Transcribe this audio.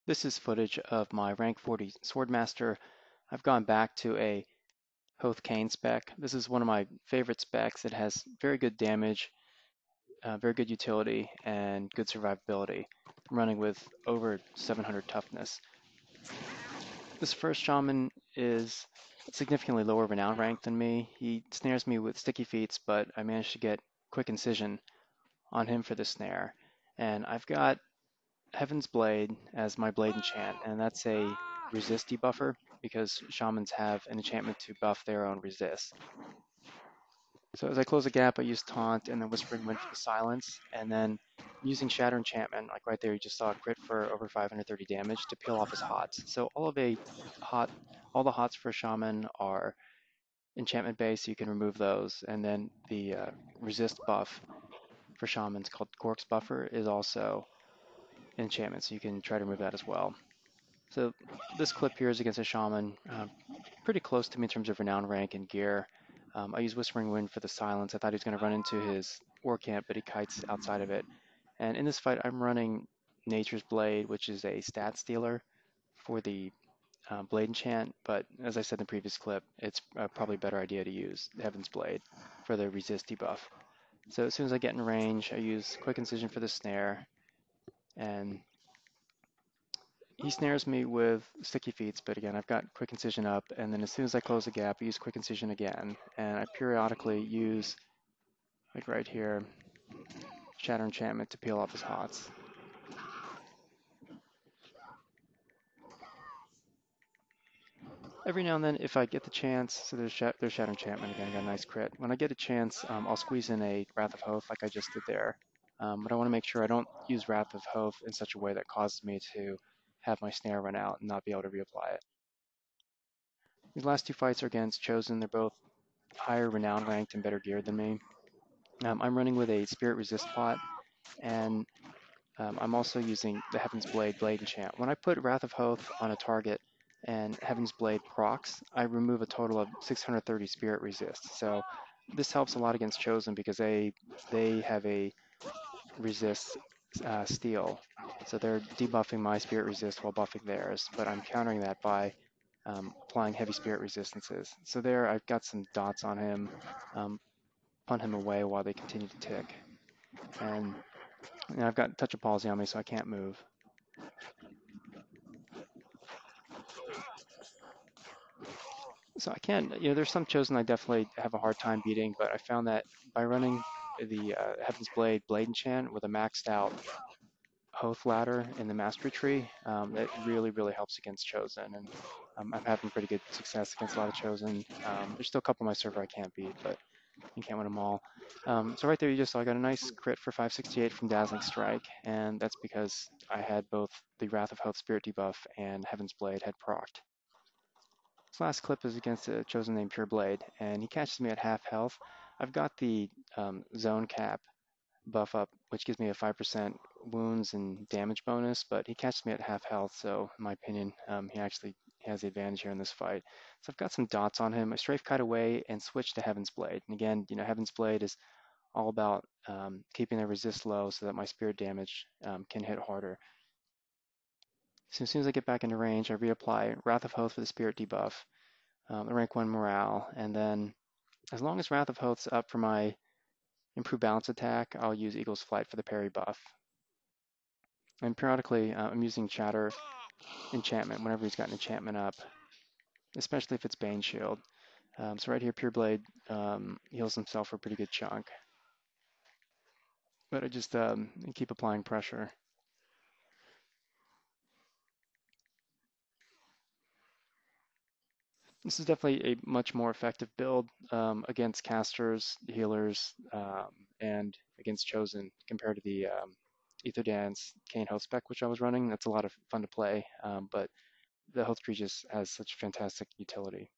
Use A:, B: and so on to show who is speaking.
A: This is footage of my rank 40 Swordmaster. I've gone back to a Hoeth Khaine spec. This is one of my favorite specs. It has very good damage, very good utility, and good survivability. I'm running with over 700 toughness. This first Shaman is significantly lower renown rank than me. He snares me with sticky feats, but I managed to get quick incision on him for the snare. And I've got Heaven's Blade as my blade enchant, and that's a resist debuffer because shamans have an enchantment to buff their own resist. So as I close the gap, I use Taunt and then Whispering Wind for the silence, and then using Shatter Enchantment, like right there, you just saw a crit for over 530 damage to peel off his hots. So all the hots for Shaman are enchantment based, so you can remove those, and then the resist buff for Shamans called Cork's Buffer is also enchantment, so you can try to remove that as well. So this clip here is against a Shaman, pretty close to me in terms of renown rank and gear. I use Whispering Wind for the silence. I thought he was going to run into his war camp, but he kites outside of it. And in this fight, I'm running Nature's Blade, which is a stat stealer for the Blade enchant, but as I said in the previous clip, it's probably a better idea to use Heaven's Blade for the resist debuff. So as soon as I get in range, I use Quick Incision for the snare, and he snares me with sticky feats, but again, I've got quick incision up, and then as soon as I close the gap, I use quick incision again, and I periodically use, like right here, Shatter Enchantment to peel off his hots. Every now and then, if I get the chance, so there's Shatter Enchantment again, I got a nice crit. When I get a chance, I'll squeeze in a Wrath of Hoeth like I just did there, but I want to make sure I don't use Wrath of Hoeth in such a way that causes me to have my snare run out and not be able to reapply it. These last two fights are against Chosen. They're both higher renown ranked and better geared than me. I'm running with a Spirit Resist pot, and I'm also using the Heaven's Blade Blade Enchant. When I put Wrath of Hoeth on a target and Heaven's Blade procs, I remove a total of 630 Spirit Resist. So this helps a lot against Chosen because they have a resist steal. So they're debuffing my Spirit Resist while buffing theirs, but I'm countering that by applying heavy Spirit Resistances. So there I've got some dots on him, punt him away while they continue to tick. And I've got Touch of Palsy on me, so I can't move. So I can, there's some Chosen I definitely have a hard time beating, but I found that by running the Heaven's Blade Blade Enchant with a maxed out Hoeth ladder in the Mastery Tree, it really, really helps against Chosen. And I'm having pretty good success against a lot of Chosen. There's still a couple on my server I can't beat, but you can't win them all. So right there you just saw I got a nice crit for 568 from Dazzling Strike, and that's because I had both the Wrath of Hoeth Spirit debuff and Heaven's Blade had procced. This last clip is against a Chosen named Pure Blade, and he catches me at half health. I've got the zone cap buff up, which gives me a 5% wounds and damage bonus, but he catches me at half health, so in my opinion, he actually has the advantage here in this fight. So I've got some dots on him. I strafe kite away and switch to Heaven's Blade. And again, Heaven's Blade is all about keeping the resist low so that my spirit damage can hit harder. So as soon as I get back into range, I reapply Wrath of Hoeth for the spirit debuff, the rank 1 morale, and then as long as Wrath of Hoeth's up for my improved balance attack, I'll use Eagle's Flight for the parry buff. And periodically, I'm using Shatter Enchantment whenever he's got an enchantment up, especially if it's Bane Shield. So right here, Pure Blade heals himself for a pretty good chunk. But I just keep applying pressure. This is definitely a much more effective build against casters, healers, and against Chosen compared to the Ether Dance Khaine Hoeth spec, which I was running. That's a lot of fun to play, but the Hoeth tree just has such fantastic utility.